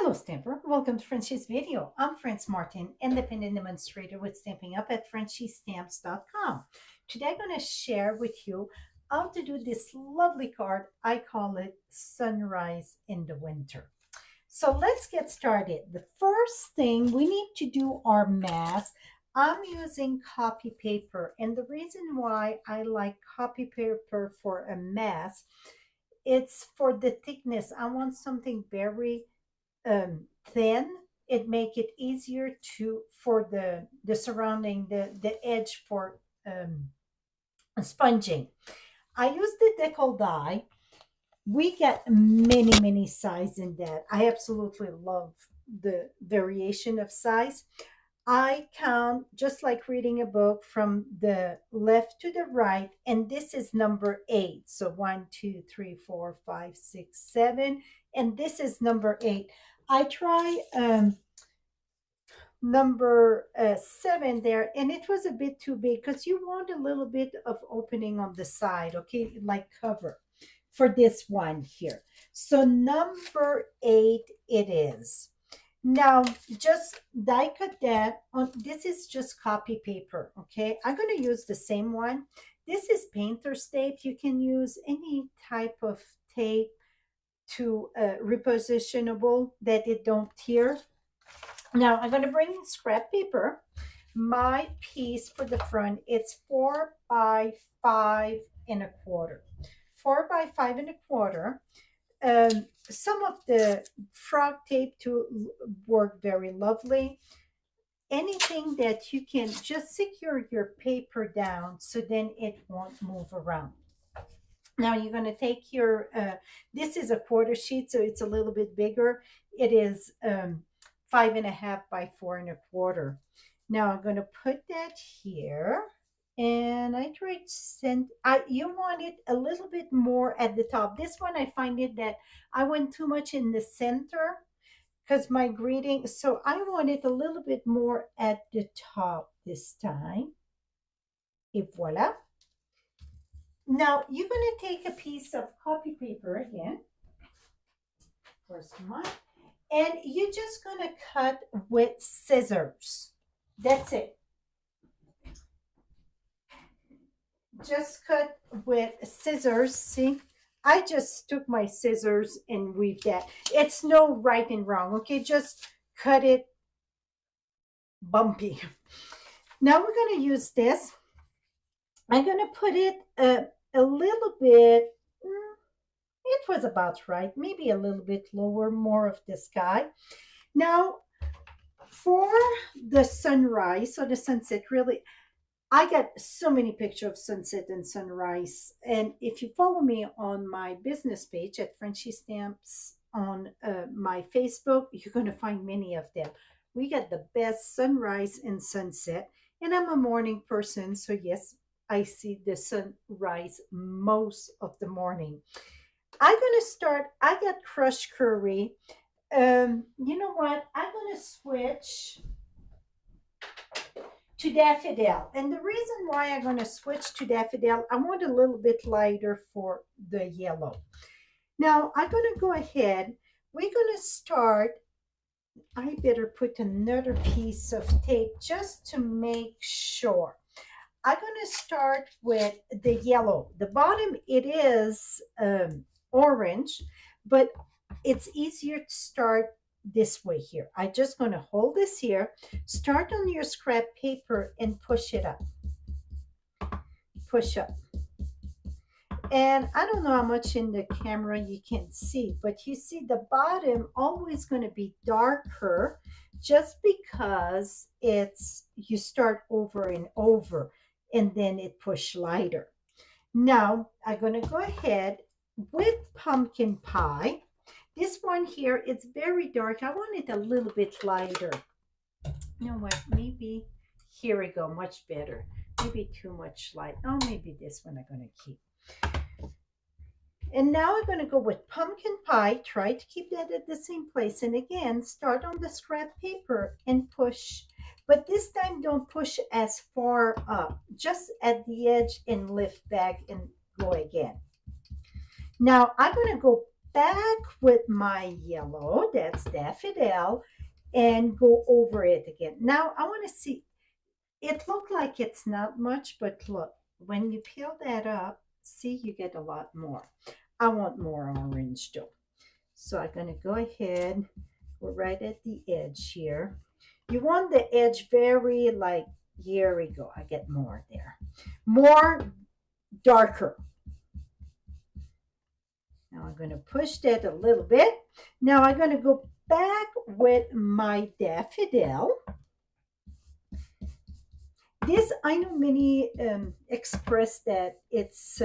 Hello Stamper, welcome to Frenchie's video. I'm France Martin, independent demonstrator with Stamping Up at frenchiestamps.com. Today I'm going to share with you how to do this lovely card. I call it Sunrise in the Winter. So let's get started. The first thing we need to do our mask. I'm using copy paper, and the reason why I like copy paper for a mask, it's for the thickness. I want something very thin. It make it easier to for the surrounding the edge for sponging. I use the decal die. We get many sizes in that. I absolutely love the variation of size. I count just like reading a book from the left to the right, and this is number 8. So 1, 2, 3, 4, 5, 6, 7, and this is number 8. I try number 7 there, and it was a bit too big because you want a little bit of opening on the side, okay, like cover for this one here. So number 8 it is. Now, just die cut that on. This is just copy paper, okay? I'm going to use the same one. This is painter's tape. You can use any type of tape to repositionable that it don't tear. Now, I'm going to bring in scrap paper. My piece for the front, it's 4 by 5 and a quarter. 4 by 5 and a quarter. Some of the frog tape to work very lovely. Anything that you can just secure your paper down so then it won't move around. Now you're going to take your, this is a quarter sheet, so it's a little bit bigger. It is 5.5 by 4 and a quarter. Now I'm going to put that here. And I tried you want it a little bit more at the top. This one, I find it that I went too much in the center because my greeting, so I want it a little bit more at the top this time. Et voila. Now you're going to take a piece of copy paper again. Where's mine? And you're just going to cut with scissors. That's it. Just cut with scissors. See, I just took my scissors and weave that. It's no right and wrong, okay? Just cut it bumpy. Now we're going to use this. I'm going to put it a little bit, it was about right, maybe a little bit lower, more of the sky. Now for the sunrise or the sunset, really, I got so many pictures of sunset and sunrise. And if you follow me on my business page at Frenchie Stamps on my Facebook, you're going to find many of them. We got the best sunrise and sunset. And I'm a morning person, so yes, I see the sunrise most of the morning. I'm going to start, I got crushed curry. You know what? I'm going to switch to daffodil. And the reason why I'm going to switch to daffodil, I want a little bit lighter for the yellow. Now I'm going to go ahead. We're going to start. I better put another piece of tape just to make sure. I'm going to start with the yellow. The bottom, it is orange, but it's easier to start this way here. I'm just going to hold this here, start on your scrap paper and push it up. Push up. And I don't know how much in the camera you can see, but you see the bottom always going to be darker just because it's, you start over and over and then it push lighter. Now I'm going to go ahead with pumpkin pie. This one here, it's very dark. I want it a little bit lighter. You know what? Maybe, here we go, much better. Maybe too much light. Oh, maybe this one I'm going to keep. And now I'm going to go with pumpkin pie. Try to keep that at the same place. And again, start on the scrap paper and push. But this time, don't push as far up. Just at the edge and lift back and go again. Now, I'm going to go back with my yellow, that's daffodil, and go over it again. Now I want to see, it looked like it's not much, but look, when you peel that up, see, you get a lot more. I want more orange though. So I'm going to go ahead, we're right at the edge here. You want the edge very like, here we go. I get more there. More darker. Now I'm going to push that a little bit. Now I'm going to go back with my daffodil. This, I know many express that it's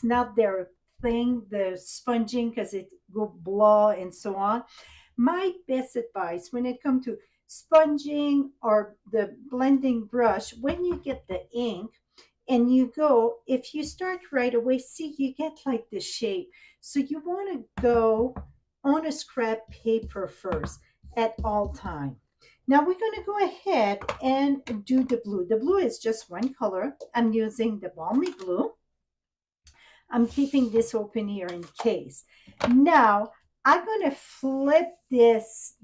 not their thing, the sponging, because it go blah and so on. My best advice when it comes to sponging or the blending brush, when you get the ink and you go, if you start right away, see, you get like the shape. So you want to go on a scrap paper first at all time. Now we're going to go ahead and do the blue. The blue is just one color. I'm using the balmy blue. I'm keeping this open here in case. Now I'm going to flip this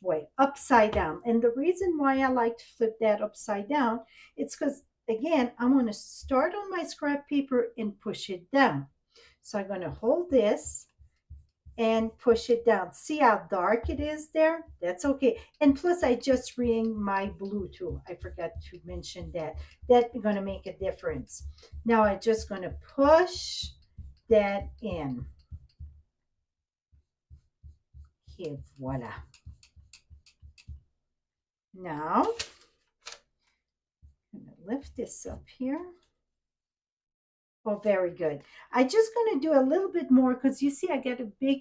way, upside down. And the reason why I like to flip that upside down, it's because, again, I want to start on my scrap paper and push it down. So I'm going to hold this and push it down. See how dark it is there? That's okay. And plus I just ring my blue too. I forgot to mention that. That's going to make a difference. Now I'm just going to push that in. Here, voila. Now I'm going to lift this up here. Oh, very good. I'm just going to do a little bit more because you see I get a big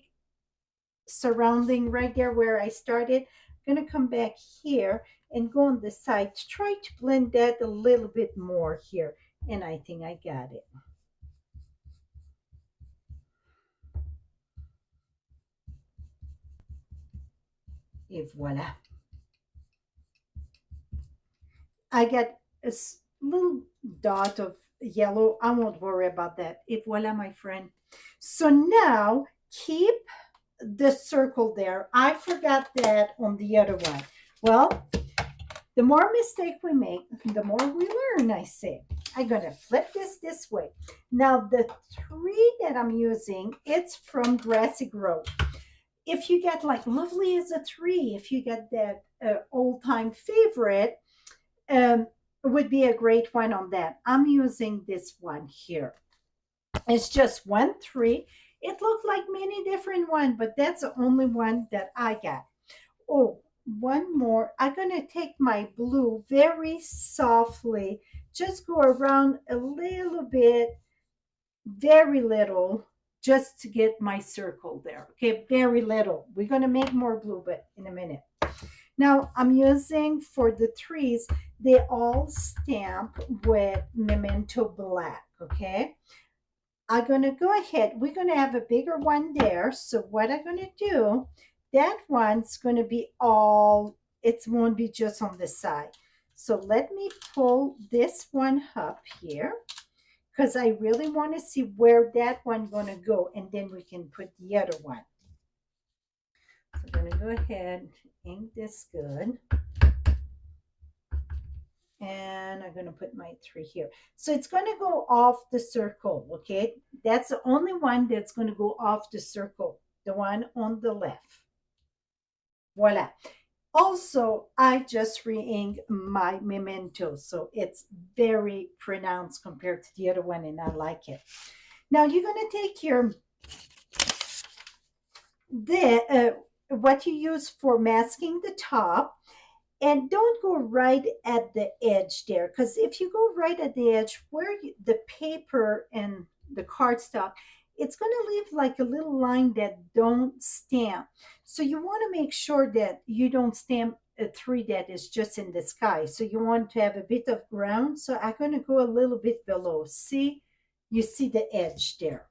surrounding right there where I started. I'm going to come back here and go on the side to try to blend that a little bit more here. And I think I got it. Et voila. I got a little dot of yellow. I won't worry about that. Et voila, my friend. So now keep the circle there. I forgot that on the other one. Well, the more mistake we make, the more we learn, I say. I'm going to flip this way. Now, the tree that I'm using, it's from Grassy Grove. If you get like Lovely as a Tree, if you get that old-time favorite, it would be a great one on that. I'm using this one here. It's just one tree. It looked like many different ones, but that's the only one that I got. Oh, one more. I'm going to take my blue very softly, just go around a little bit, very little, just to get my circle there. Okay, very little. We're going to make more blue, but in a minute. Now I'm using for the trees, they all stamp with Memento Black, okay? I'm going to go ahead. We're going to have a bigger one there. So what I'm going to do, that one's going to be all, it won't be just on the side. So let me pull this one up here because I really want to see where that one's going to go. And then we can put the other one. So I'm going to go ahead, ink this good. And I'm going to put my 3 here. So it's going to go off the circle, okay? That's the only one that's going to go off the circle, the one on the left. Voila. Also, I just re-inked my Memento, so it's very pronounced compared to the other one, and I like it. Now you're going to take your what you use for masking the top, and don't go right at the edge there, because if you go right at the edge where the paper and the cardstock, it's going to leave like a little line that don't stamp. So you want to make sure that you don't stamp a tree that is just in the sky. So you want to have a bit of ground. So I'm going to go a little bit below. See, you see the edge there.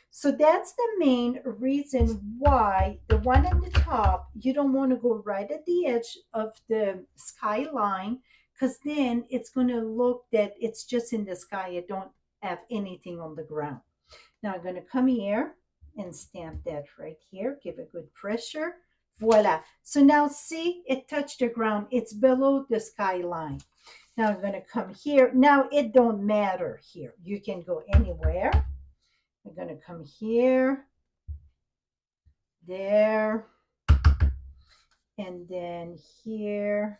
So that's the main reason why the one at the top, you don't want to go right at the edge of the skyline, because then it's going to look that it's just in the sky. You don't have anything on the ground. Now I'm going to come here and stamp that right here. Give a good pressure. Voila. So now see, it touched the ground. It's below the skyline. Now I'm going to come here. Now it don't matter here. You can go anywhere. I'm going to come here, there, and then here.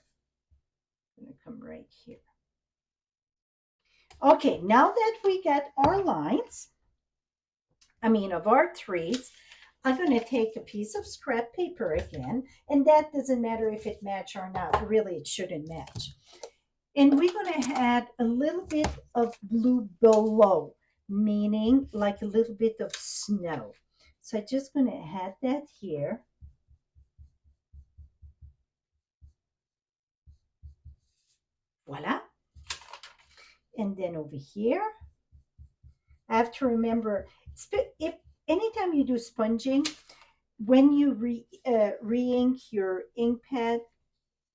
I'm going to come right here. Okay, now that we got our lines, of our trees, I'm going to take a piece of scrap paper again, and that doesn't matter if it match or not. Really, it shouldn't match. And we're going to add a little bit of blue below, meaning like a little bit of snow. So I'm just going to add that here. Voila. And then over here, I have to remember, if anytime you do sponging, when you re-ink your ink pad,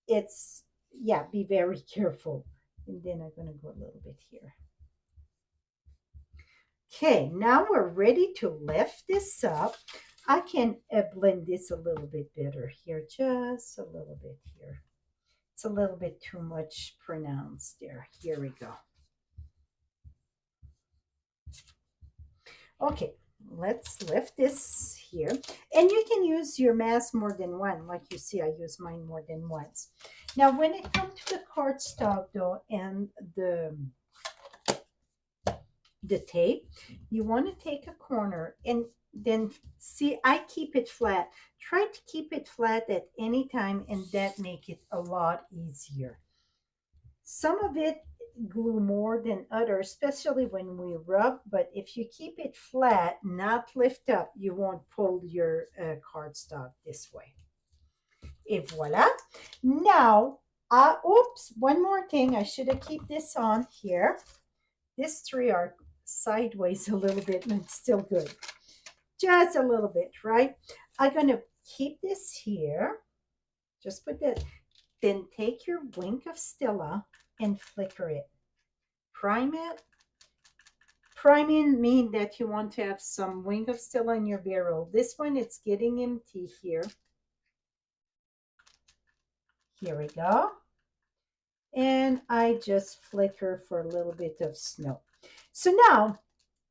it's, yeah, be very careful. And then I'm going to go a little bit here. Okay, now we're ready to lift this up. I can blend this a little bit better here, just a little bit here. It's a little bit too much pronounced there. Here we go. Okay, let's lift this here. And you can use your mask more than one. Like you see, I use mine more than once. Now, when it comes to the cardstock, though, and the tape, you want to take a corner and then see, I keep it flat. Try to keep it flat at any time, and that make it a lot easier. Some of it glue more than others, especially when we rub, but if you keep it flat, not lift up, you won't pull your cardstock this way. Et voila. Now, oops, one more thing. I should have keep this on here. These three are sideways a little bit, but it's still good. Just a little bit, right? I'm going to keep this here. Just put that. Then take your wink of Stella and flicker it. Prime it. Priming means that you want to have some wink of Stella in your barrel. This one, it's getting empty here. Here we go. And I just flicker for a little bit of snow. So now,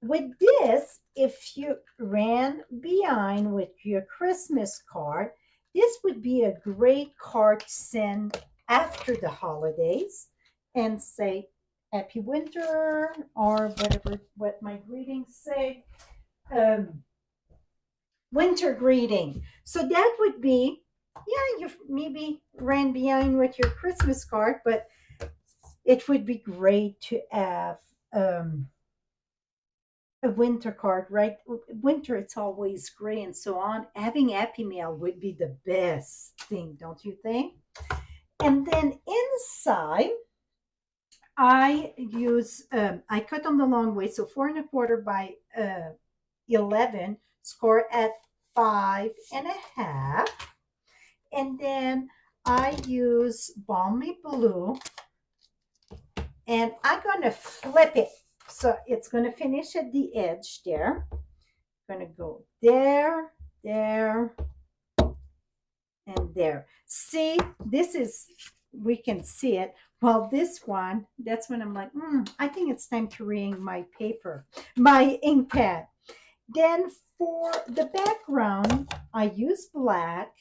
with this, if you ran behind with your Christmas card, this would be a great card to send after the holidays and say, Happy Winter, or whatever, what my greetings say, winter greeting. So that would be, yeah, you maybe ran behind with your Christmas card, but it would be great to have a winter card, right? Winter, it's always gray and so on. Having Happy Mail would be the best thing, don't you think? And then inside, I use, I cut them the long way, so 4¼ by 11, score at 5½. And then I use Balmy Blue, and I'm going to flip it. So it's going to finish at the edge there. I'm going to go there, there, and there. See, this is, we can see it. Well, this one, that's when I'm like, I think it's time to re-ink my paper, my ink pad. Then for the background, I use black,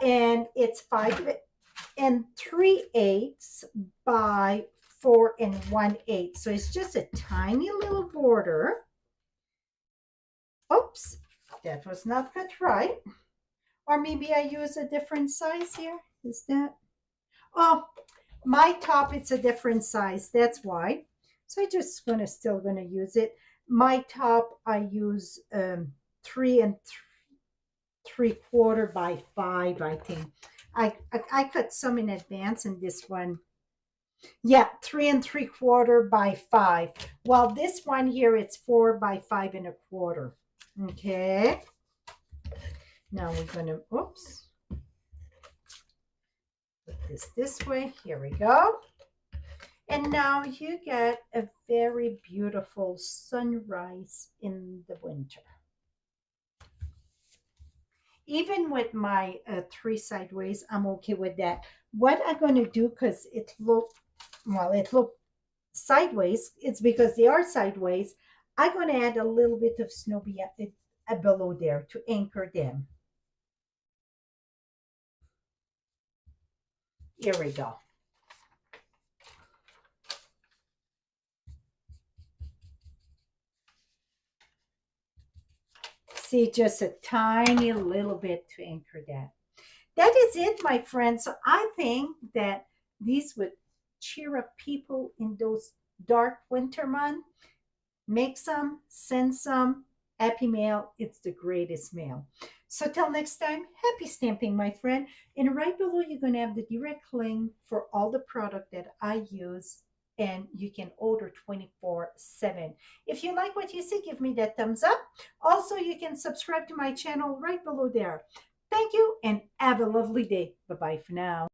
and it's 5 3/8 by 4 1/8. So it's just a tiny little border. Oops, that was not cut right. Or maybe I use a different size here. Is that? Oh, my top, it's a different size. That's why. So I just still gonna use it. My top, I use 3 3/4 by 5, I think. I cut some in advance, and this one, yeah, 3 3/4 by 5. While this one here, it's 4 by 5¼ Okay. Now we're gonna, oops, put this way. Here we go. And now you get a very beautiful sunrise in the winter. Even with my three sideways, I'm okay with that. What I'm going to do, because it looked sideways, it's because they are sideways. I'm going to add a little bit of snow below there to anchor them. Here we go. See, just a tiny little bit to anchor that. That is it, my friends. So I think that these would cheer up people in those dark winter months. Make some, send some. Happy mail. It's the greatest mail. So till next time, happy stamping, my friend. And right below, you're going to have the direct link for all the product that I use. And you can order 24/7. If you like what you see, give me that thumbs up. Also, you can subscribe to my channel right below there. Thank you and have a lovely day. Bye bye for now.